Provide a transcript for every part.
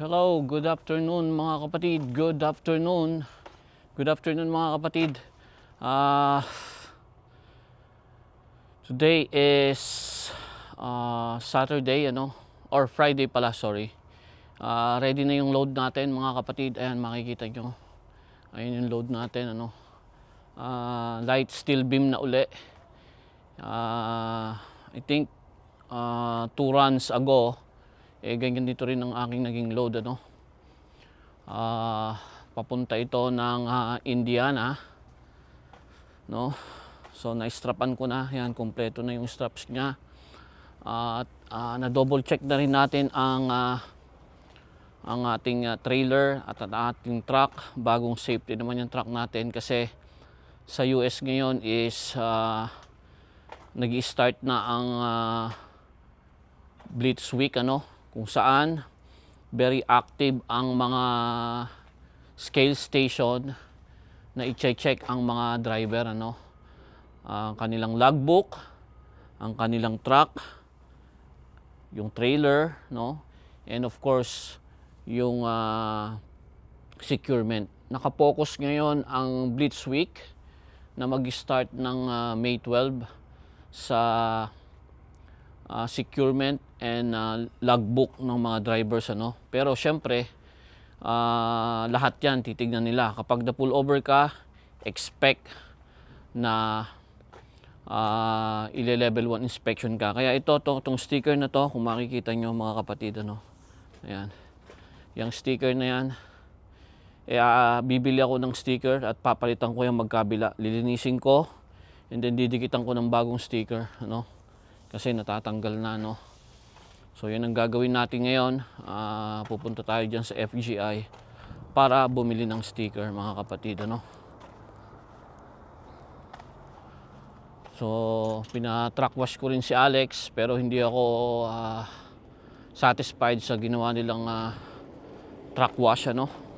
Hello, good afternoon mga kapatid. Good afternoon. Good afternoon mga kapatid. Today is Saturday, or Friday pala, sorry. Ready na yung load natin mga kapatid. Ayan, makikita nyo. Ayun yung load natin, light steel beam na uli. I think 2 runs ago, ganyan dito rin ang aking naging load, papunta ito ng Indiana, no? So na-strapan ko na, yan, kompleto na yung straps niya. At na-double check na rin natin ang ating trailer at ang ating truck. Bagong safety naman yung truck natin kasi sa US ngayon is nag-i-start na ang Blitz Week, kung saan very active ang mga scale station na i-check ang mga driver, ang kanilang logbook, ang kanilang truck, yung trailer, and of course yung securement. Nakapokus ngayon ang Blitz Week na mag-start ng May 12 sa securement and logbook ng mga drivers, Pero syempre, lahat yan titignan nila. Kapag na-pull over ka, expect na ile-level 1 inspection ka. Kaya itong sticker na to, kung makikita nyo mga kapatid, ayan, yung sticker na yan, bibili ako ng sticker at papalitan ko yung magkabila. Lilinisin ko and then didikitan ko ng bagong sticker, kasi natatanggal na, So yun ang gagawin natin ngayon. Pupunta tayo dyan sa FGI para bumili ng sticker mga kapatid, So pina-truck wash ko rin si Alex, pero hindi ako satisfied sa ginawa nilang truck wash,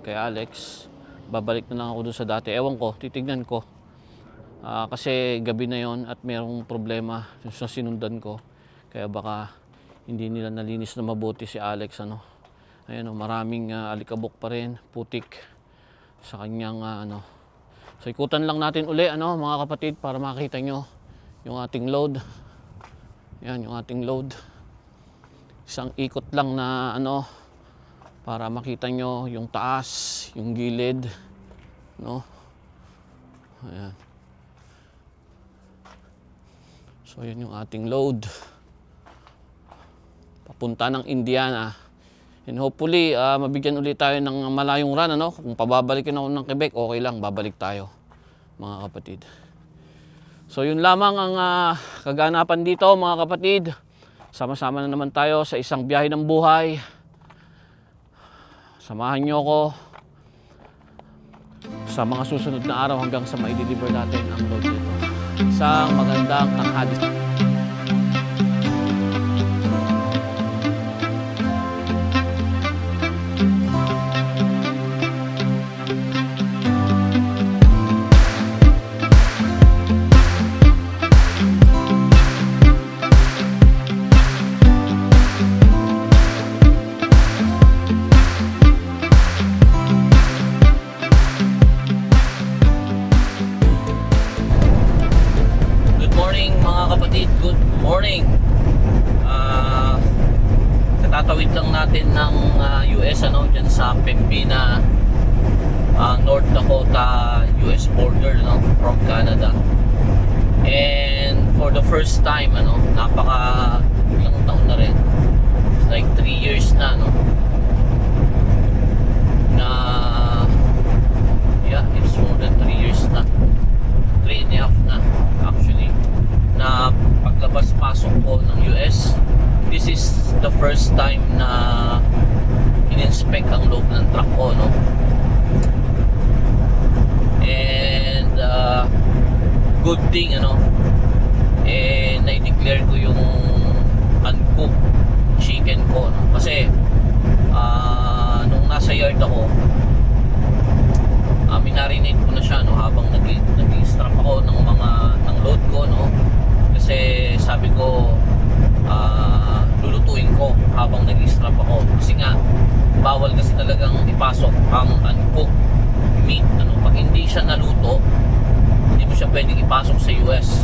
kay Alex. Babalik na lang ako doon sa dati. Ewan ko, titignan ko. Kasi gabi na yon at mayroong problema sa sinundan ko. Kaya baka hindi nila nalinis na mabuti si Alex, Ayan, maraming alikabok pa rin, putik sa kanyang So ikutan lang natin uli, mga kapatid, para makita nyo yung ating load. Ayan, yung ating load. Isang ikot lang na para makita nyo yung taas, yung gilid, Ayan. So yun yung ating load papunta ng Indiana, and hopefully mabigyan ulit tayo ng malayong run, Kung pababalikin ako ng Quebec, okay lang, babalik tayo mga kapatid. So yun lamang ang kaganapan dito mga kapatid. Sama-sama na naman tayo sa isang biyahe ng buhay. Samahan nyo ako sa mga susunod na araw hanggang sa ma-deliver natin ang load dito. Isang magandang tanghali. Good morning. Katatawid lang natin ng US, dyan sa Pembina, North Dakota, US border, from Canada. And for the first time, ilang taon na rin, it's like 3 years na, it's more than 3 years na, 3 and a half na actually, na paglabas-pasok ko ng US. This is the first time na in-inspect ang loob ng truck ko, and good thing, na-declare ko yung uncooked chicken ko, kasi nung nasa yard ako, minarinate ko na siya, habang nag-strap ako ng load ko, kasi sabi ko lulutuin ko habang nag-strap ako, kasi nga bawal hindi siya naluto, hindi mo siya pwedeng ipasok sa US.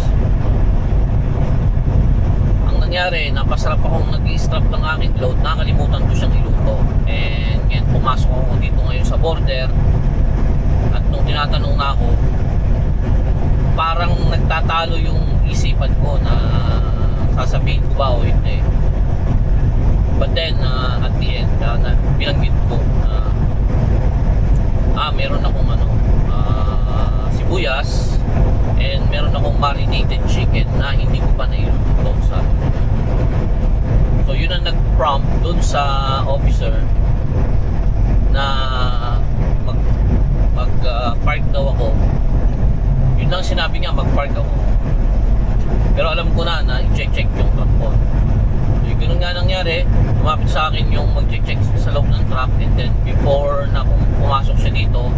Ang nangyari, napasarap akong nag-i-strap ng aking load, nakalimutan ko siyang iluto. And ngayon, pumasok ako dito ngayon sa border. At nung tinatanong na ako, parang nagtatalo yung isipan ko na sasabihin ko ba o hindi. But then, at the end, binanggit ko na meron akong sibuyas and meron akong marinated chicken na hindi ko pa nailuto sa. So yun ang nag-prompt dun sa officer na mag-park daw ako. Yun lang sinabi niya, mag-park ako. Pero alam ko na i-check yung truck ko. So yung ganun nga nangyari, lumapit sa akin yung mag-check sa loob ng truck, and then before na kung pumasok siya dito,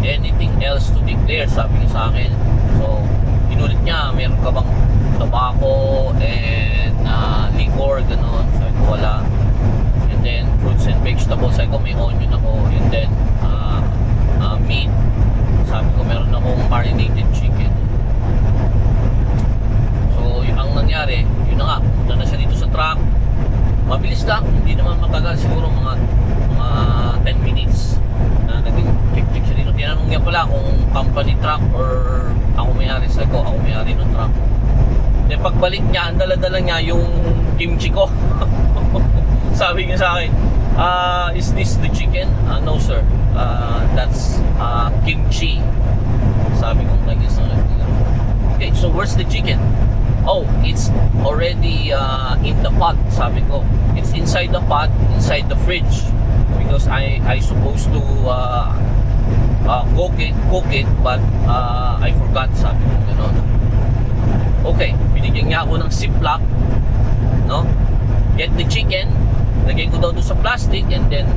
anything else to declare, sabi niya sa akin. So inulit niya, meron ka bang tobacco and liquor, gano'n. Sabi ko wala. And then fruits and vegetables, sabi ko may onion ako. And then meat, sabi ko meron akong marinated chicken. So ang nangyari, yun na nga, pumunta na siya dito sa truck. Mabilis lang, hindi naman matagal, siguro mga 10 minutes na naging check siya dito. Tinanong niya pala kung company truck or ako may-ari. Sabi ko, ako may-ari ng truck. Then pagbalik niya, ang dala-dala niya yung kimchi ko. Sabi niya sa akin, is this the chicken? No sir, that's kimchi. Sabi ko kanya sa akin, okay, so where's the chicken? Oh, it's already in the pot, sabi ko. It's inside the pot, inside the fridge. Because I supposed to cook it, but I forgot, sabi ko gano'n. Okay, binigyan niya ako ng ziplock, no? Get the chicken, lagay ko daw doon sa plastic, and then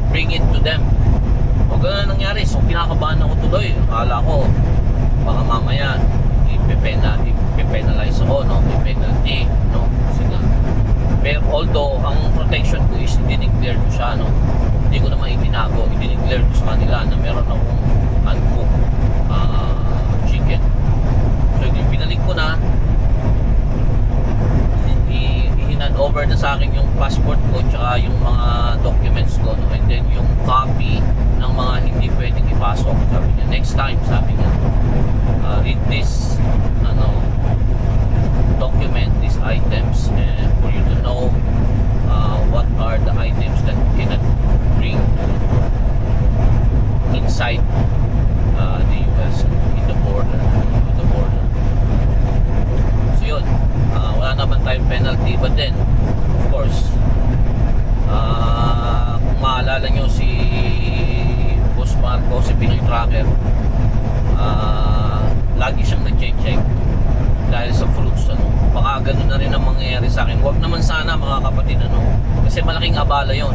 bring it to them. O gano'n nangyari, so kinakabahan ako tuloy. Akala ko, baka mamaya ipe-penalize ako, no? May penalty, no? Kasi nga. Pero although ang protection ko is i-declare ko siya, no? Hindi ko naman itinago, i-declare ko sa kanila na meron akong uncooked chicken. So yung binalik ko na, i-hand over na sa akin yung passport ko tsaka yung mga documents ko, no? And then yung copy ng mga hindi pwedeng ipasok. Sabi niya, next time, sabi niya, read this document, these items, and for you to know what are the items that you cannot bring inside the US in the border. So yun, wala naman tayong penalty, but then of course kung maalala nyo si Boss Marco, si Pinoy Tracker, lagi siyang nag-check dahil sa fruits, baka ganun na rin ang mangyayari sa akin. Huwag naman sana mga kapatid, kasi malaking abala yon.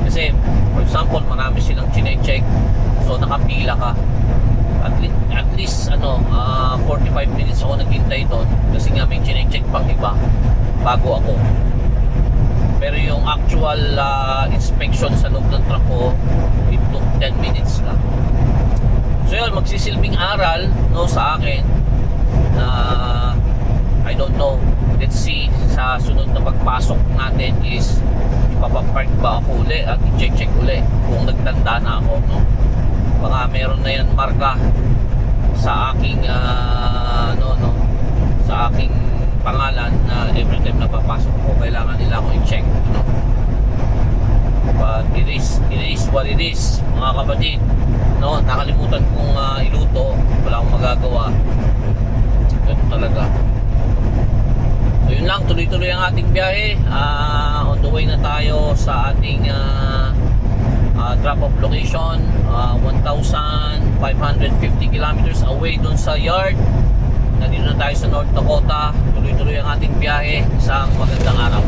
Kasi for example, marami silang chine-check, so nakapila ka at least 45 minutes ako naghintay doon kasi nga may chine-check pang iba bago ako. Pero yung actual inspection sa loob ng truck ko, it took 10 minutes lang. So yun, magsisilbing aral, no, sa akin na I don't know, let's see sa sunod na pagpasok natin is ipapapark ba ako uli at i-check uli kung nagtanda na ako, no? Baka meron na yan marka sa aking sa aking pangalan na every time na papasok ko kailangan nila ako i-check, no? But it is what it is, mga kapatid, no? Nakalimutan kong iluto, wala akong magagawa. Ganun talaga. So yun lang, tuloy-tuloy ang ating biyahe. On the way na tayo sa ating drop-off location, 1,550 kilometers away dun sa yard. Nandito na tayo sa North Dakota. Tuloy-tuloy ang ating biyahe. Isang magandang araw.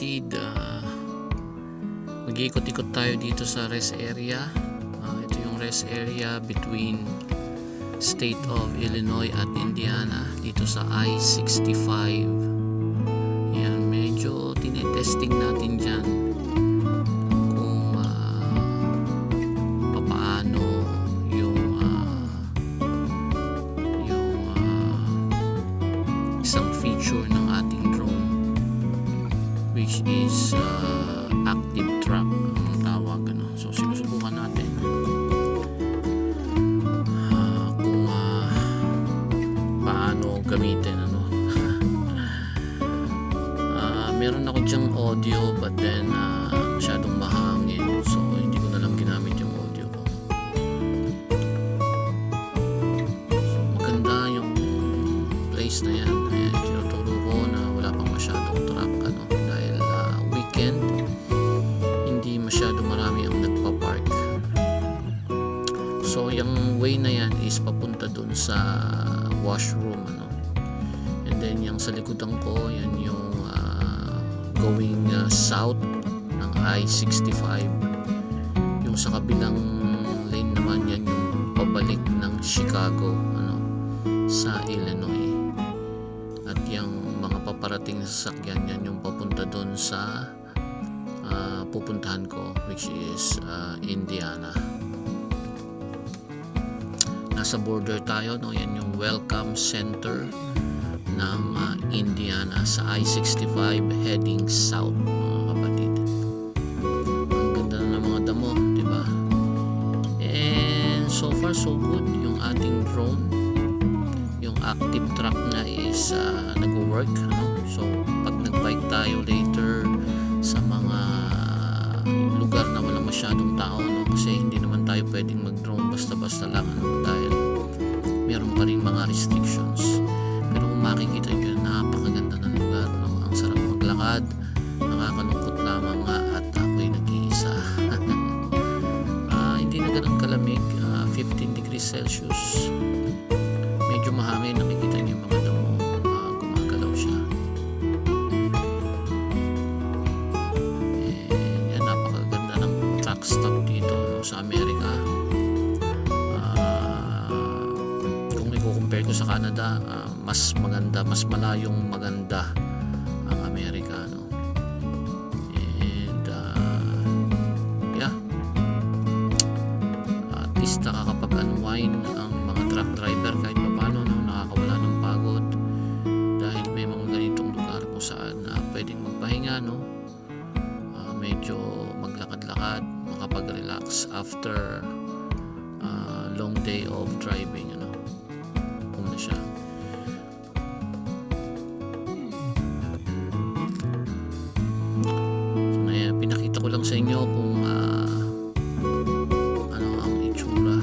kapatid, mag-iikot-ikot tayo dito sa rest area. Ito yung rest area between state of Illinois at Indiana dito sa I-65. Yan, medyo tinetesting natin dyan kung papaano yung isang feature ng ating drone, which is active track ang tawag, ano. So sinusubukan natin kung paano gamitin, ano. Meron ako dyang audio, but then masyadong mahangin, so hindi ko na lang ginamit yung audio ko. So maganda yung place na yan. Ayan, tinuturo ko na wala pang masyadong truck, ano, dahil weekend, hindi masyado marami ang nagpa-park. So yung way na yan is papunta dun sa washroom, ano. And then yung sa likodan ko, yan yung going south ng I-65. Yung sa kabilang lane naman, yan yung pabalik ng Chicago, ano, sa Illinois. At yung mga paparating na sasakyan, yan yung papunta dun sa pupuntahan ko, which is Indiana. Nasa border tayo, no? Yan yung welcome center ng Indiana sa I-65 heading south, mga kapatid. Ang ganda na ng mga damo, di ba? And so far so good yung ating drone. Yung active track na is nag-work, ano? So pag nag-bike tayo later sa mga lugar na walang masyadong tao, no? Kasi hindi naman tayo pwedeng mag-drone basta-basta lang, ano? Dahil meron pa rin mga restrictions. Pero kung makikita nyo, napakaganda ng lugar, no? Ang sarap maglakad, nakakalungkot lamang nga at ako'y nag-iisa. Hindi na ganun kalamig, 15 degrees Celsius. Medyo mahangin, nakikita nyo yung mga damo, gumagalaw siya. And yan, napakaganda ng truck stop dito, no, sa Amerika. Kung i-compare ko sa Canada, mas maganda, mas malayong maganda ang Amerika, no? And yeah, at least nakakapag-unwind ang mga truck driver kahit paano, no? Nakakawala ng pagod dahil may mga ganitong lugar kung saan pwedeng magpahinga, no? Medyo maglakad-lakad, makapag-relax after long day of driving, ano. Kung na siya. Pinakita ko lang sa inyo kung ano ang itsura.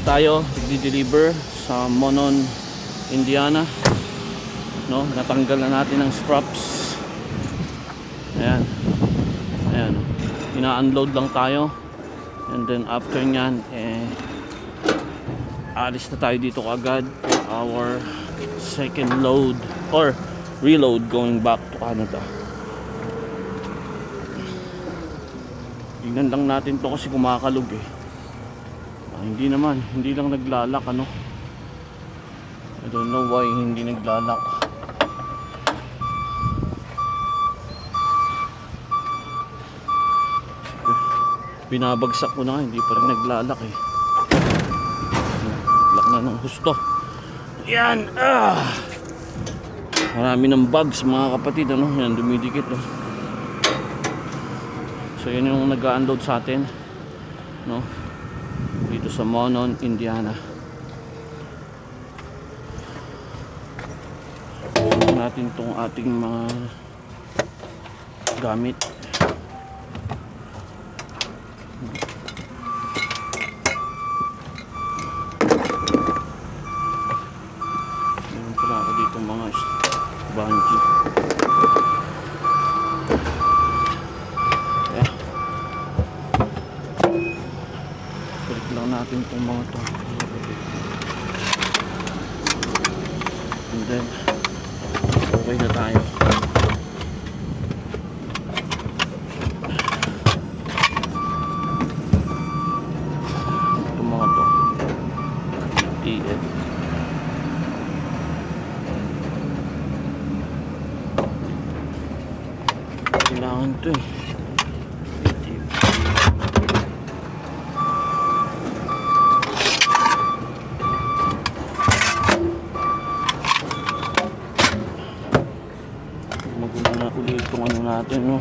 Tayo nagdi-deliver sa Monon, Indiana, no? Natanggal na natin ang straps. Ayan, ayan, ina-unload lang tayo, and then after nyan alis na tayo dito kaagad for our second load or reload going back to Canada. Tingnan lang natin to kasi kumakalog eh. Hindi naman, hindi lang naglalak ano. I don't know why hindi naglalak. Binabagsak ko na nga, hindi pa rin naglalak eh. Lak na ng husto. Yan! Marami ng bugs mga kapatid ano. Yan, dumidikit no. So yan yung nag-unload sa atin no, dito sa Monon, Indiana. Tignan natin tong ating mga gamit. Meron pala ako dito mga bungee. Balik lang natin itong mga to. And then okay na tayo. Itong mga to TF. Kailangan to eh. Maguna na ulit itong ano natin no,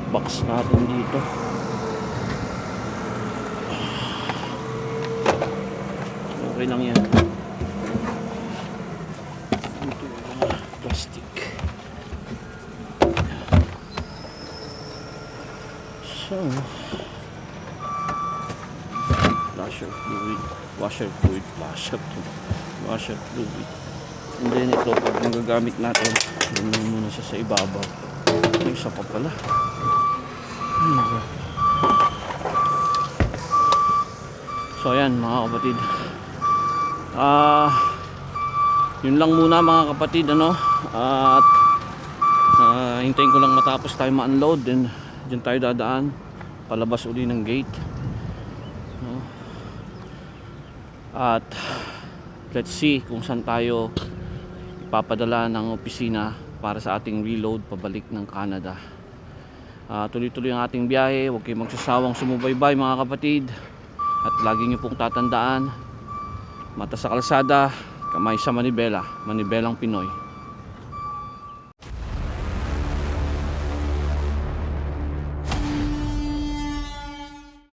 box natin dito. Okay lang yan. Ito yung plastic. So washer fluid. And then ito pag magagamit natin, yun muna siya sa ibabaw. May isa pa pala. So ayan mga kapatid, yun lang muna mga kapatid ano. At hintayin ko lang matapos tayo ma-unload, then dyan tayo dadaan palabas uli ng gate no? At let's see kung saan tayo ipapadala ng opisina para sa ating reload pabalik ng Canada. Tuloy-tuloy ang ating biyahe. Huwag kayong magsasawang sumubaybay mga kapatid. At lagi nyo pong tatandaan, mata sa kalsada, kamay sa manibela. Manibelang Pinoy.